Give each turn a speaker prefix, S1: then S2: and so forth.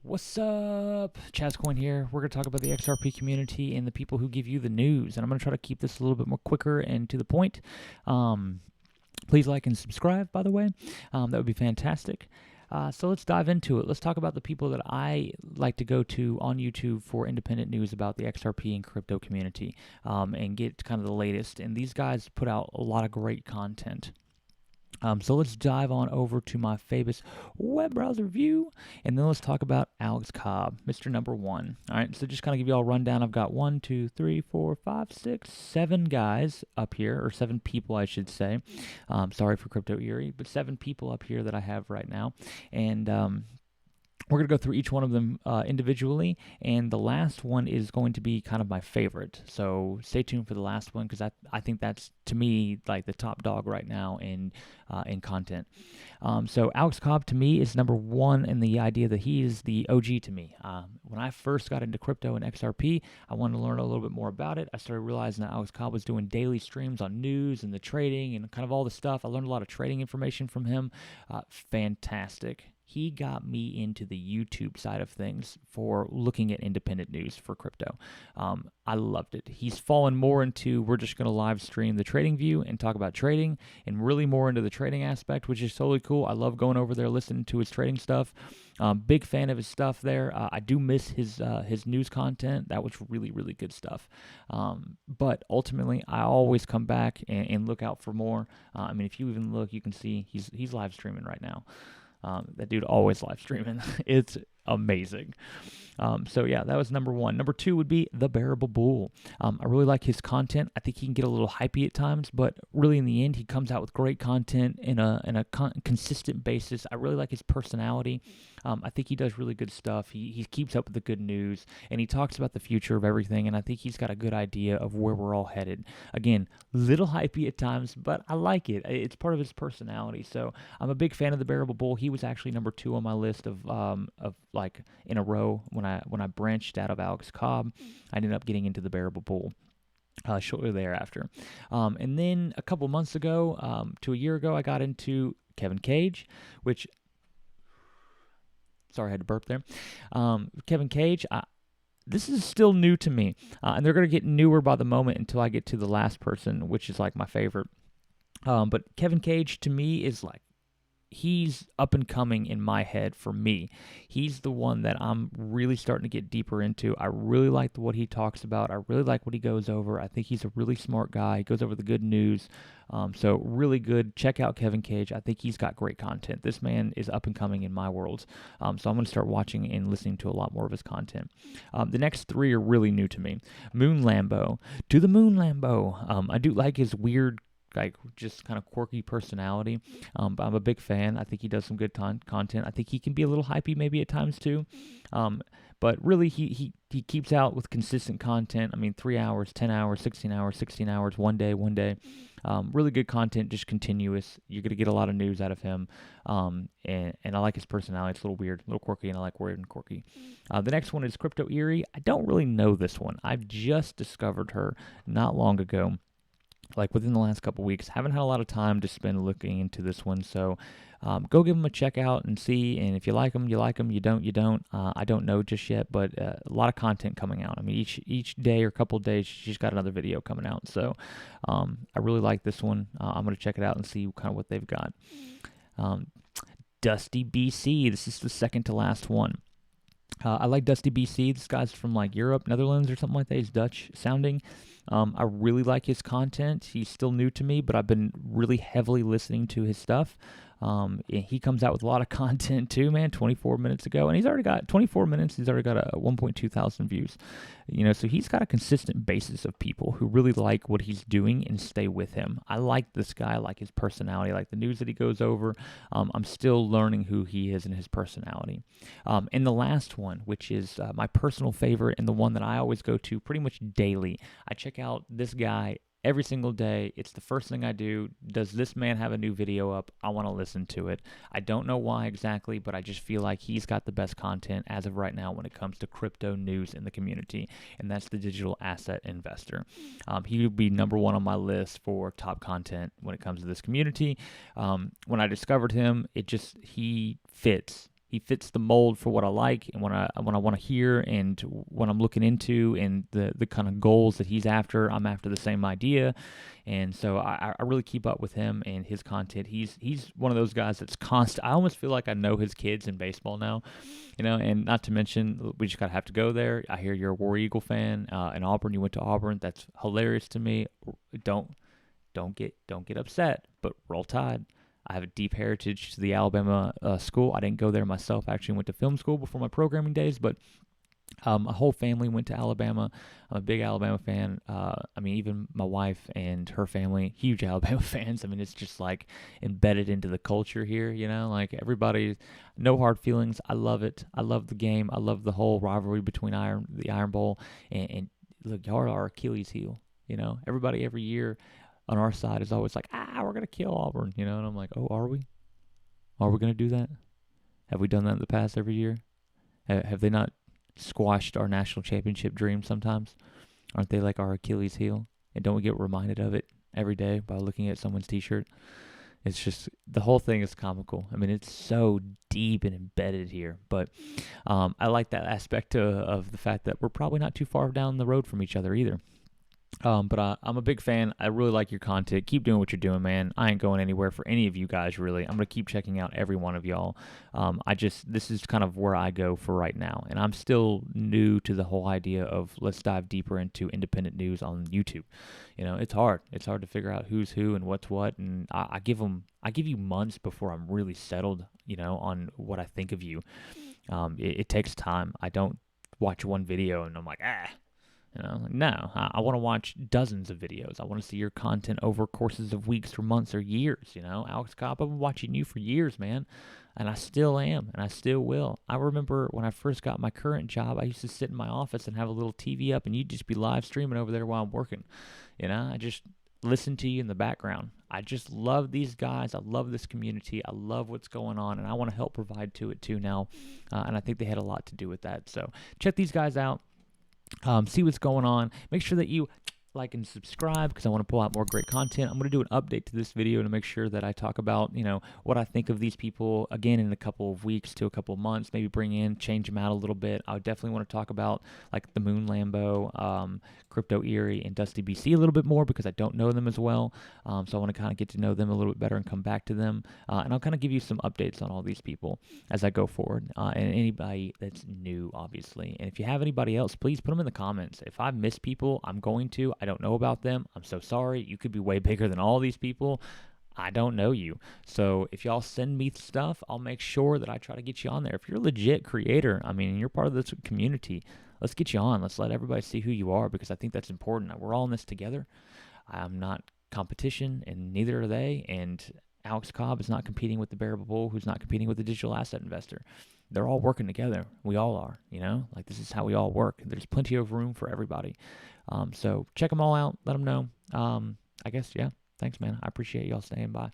S1: What's up? ChazzCoin here. We're going to talk about the XRP community and the people who give you the news. And I'm going to try to keep this a little bit more quicker and to the point. Please like and subscribe, by the way. That would be fantastic. So let's dive into it. Let's talk about the people that I like to go to on YouTube for independent news about the XRP and crypto community and get kind of the latest. And these guys put out a lot of great content. So let's dive on over to my famous web browser view, and then let's talk about Alex Cobb, Mr. Number One. All right, so just kind of give you all a rundown. I've got 1, 2, 3, 4, 5, 6, 7 guys up here, or 7 people, I should say. Sorry for Crypto Eerie, but 7 people up here that I have right now, and we're going to go through each one of them individually, and the last one is going to be kind of my favorite. So stay tuned for the last one, because I think that's, to me, like the top dog right now in content. So Alex Cobb, to me, is number one in the idea that he is the OG to me. When I first got into crypto and XRP, I wanted to learn a little bit more about it. I started realizing that Alex Cobb was doing daily streams on news and the trading and kind of all the stuff. I learned a lot of trading information from him. Fantastic. He got me into the YouTube side of things for looking at independent news for crypto. I loved it. He's fallen more into, we're just going to live stream the trading view and talk about trading, and really more into the trading aspect, which is totally cool. I love going over there, listening to his trading stuff. Big fan of his stuff there. I do miss his news content. That was really, really good stuff. But ultimately, I always come back and look out for more. I mean, if you even look, you can see he's live streaming right now. That dude always live streaming. It's amazing. So yeah, that was number one. Number two would be the Bearable Bull. I really like his content. I think he can get a little hypey at times, but really in the end, he comes out with great content in a consistent basis. I really like his personality. I think he does really good stuff. He keeps up with the good news, and he talks about the future of everything, and I think he's got a good idea of where we're all headed. Again, little hypey at times, but I like it. It's part of his personality. So I'm a big fan of the Bearable Bull. He was actually number 2 on my list of like in a row when I branched out of Alex Cobb. I ended up getting into the Bearable Bull shortly thereafter. And then a couple months ago, to a year ago, I got into Kevin Cage, which, sorry, I had to burp there. Kevin Cage, this is still new to me, and they're going to get newer by the moment until I get to the last person, which is like my favorite. But Kevin Cage, to me, is like, he's up and coming in my head for me. He's the one that I'm really starting to get deeper into. I really like what he talks about. I really like what he goes over. I think he's a really smart guy. He goes over the good news. So really good. Check out Kevin Cage. I think he's got great content. This man is up and coming in my world. So I'm going to start watching and listening to a lot more of his content. The next 3 are really new to me. Moon Lambo. To the Moon Lambo. I do like his weird, like, just kind of quirky personality, but I'm a big fan. I think he does some good content. I think he can be a little hypey maybe at times too, but really he keeps out with consistent content. I mean, 3 hours, 10 hours, 16 hours, 16 hours, one day. Really good content, just continuous. You're going to get a lot of news out of him, and I like his personality. It's a little weird, a little quirky, and I like weird and quirky. The next one is Crypto Eerie. I don't really know this one. I've just discovered her not long ago, like within the last couple weeks. Haven't had a lot of time to spend looking into this one, so go give them a check out and see, and if you like them, you like them. You don't. I don't know just yet, but a lot of content coming out. I mean, each day or couple of days, she's got another video coming out, so I really like this one. I'm going to check it out and see kind of what they've got. Dusty BC, this is the second to last one. I like Dusty BC. This guy's from like Europe, Netherlands or something like that. He's Dutch sounding. I really like his content. He's still new to me, but I've been really heavily listening to his stuff. He comes out with a lot of content too, man. 24 minutes ago, and he's already got 24 minutes. He's already got a 1.2 thousand views. So he's got a consistent basis of people who really like what he's doing and stay with him. I like this guy. I like his personality. I like the news that he goes over. I'm still learning who he is and his personality. And the last one, which is my personal favorite and the one that I always go to pretty much daily. I check out this guy every single day. It's the first thing I do. Does this man have a new video up? I want to listen to it. I don't know why exactly, but I just feel like he's got the best content as of right now when it comes to crypto news in the community, and that's the Digital Asset Investor. He would be number 1 on my list for top content when it comes to this community. When I discovered him, he fits. he fits the mold for what I like and what I want to hear and what I'm looking into and the kind of goals that he's after. I'm after the same idea, and so I really keep up with him and his content. He's one of those guys that's constant. I almost feel like I know his kids in baseball now, and not to mention we just gotta have to go there. I hear you're a War Eagle fan in Auburn. You went to Auburn. That's hilarious to me. Don't get upset, but roll Tide. I have a deep heritage to the Alabama school. I didn't go there myself. I actually went to film school before my programming days, but a whole family went to Alabama. I'm a big Alabama fan. Even my wife and her family, huge Alabama fans. It's just like embedded into the culture here, like everybody, no hard feelings. I love it. I love the game. I love the whole rivalry between the Iron Bowl. And look, y'all are our Achilles heel. Everybody every year on our side is always like, we're going to kill Auburn, and I'm like, oh, are we? Are we going to do that? Have we done that in the past every year? Have they not squashed our national championship dream sometimes? Aren't they like our Achilles heel? And don't we get reminded of it every day by looking at someone's t-shirt? It's just, the whole thing is comical. It's so deep and embedded here. But I like that aspect of the fact that we're probably not too far down the road from each other either. But I'm a big fan. I really like your content. Keep doing what you're doing, man. I ain't going anywhere for any of you guys, really. I'm going to keep checking out every one of y'all. This is kind of where I go for right now. And I'm still new to the whole idea of let's dive deeper into independent news on YouTube. It's hard. It's hard to figure out who's who and what's what. And I give you months before I'm really settled, on what I think of you. It takes time. I don't watch one video and I'm like, no, I want to watch dozens of videos. I want to see your content over courses of weeks or months or years. Alex Cobb, I've been watching you for years, man. And I still am, and I still will. I remember when I first got my current job, I used to sit in my office and have a little TV up, and you'd just be live streaming over there while I'm working. I just listen to you in the background. I just love these guys. I love this community. I love what's going on, and I want to help provide to it too now. And I think they had a lot to do with that. So check these guys out. See what's going on. Make sure that you like and subscribe because I want to pull out more great content. I'm going to do an update to this video to make sure that I talk about, what I think of these people again in a couple of weeks to a couple of months, maybe change them out a little bit. I would definitely want to talk about like the Moon Lambo, Crypto Erie, and Dusty BC a little bit more because I don't know them as well. So I want to kind of get to know them a little bit better and come back to them. And I'll kind of give you some updates on all these people as I go forward. And anybody that's new, obviously. And if you have anybody else, please put them in the comments. If I miss people, I'm going to. I don't know about them. I'm so sorry. You could be way bigger than all these people. I don't know you. So if y'all send me stuff, I'll make sure that I try to get you on there. If you're a legit creator, you're part of this community, let's get you on. Let's let everybody see who you are because I think that's important. We're all in this together. I'm not competition and neither are they. And Alex Cobb is not competing with the Bearable Bull, who's not competing with the digital asset investor. They're all working together. We all are, like this is how we all work. There's plenty of room for everybody. So check them all out. Let them know. I guess, yeah. Thanks, man. I appreciate y'all staying by.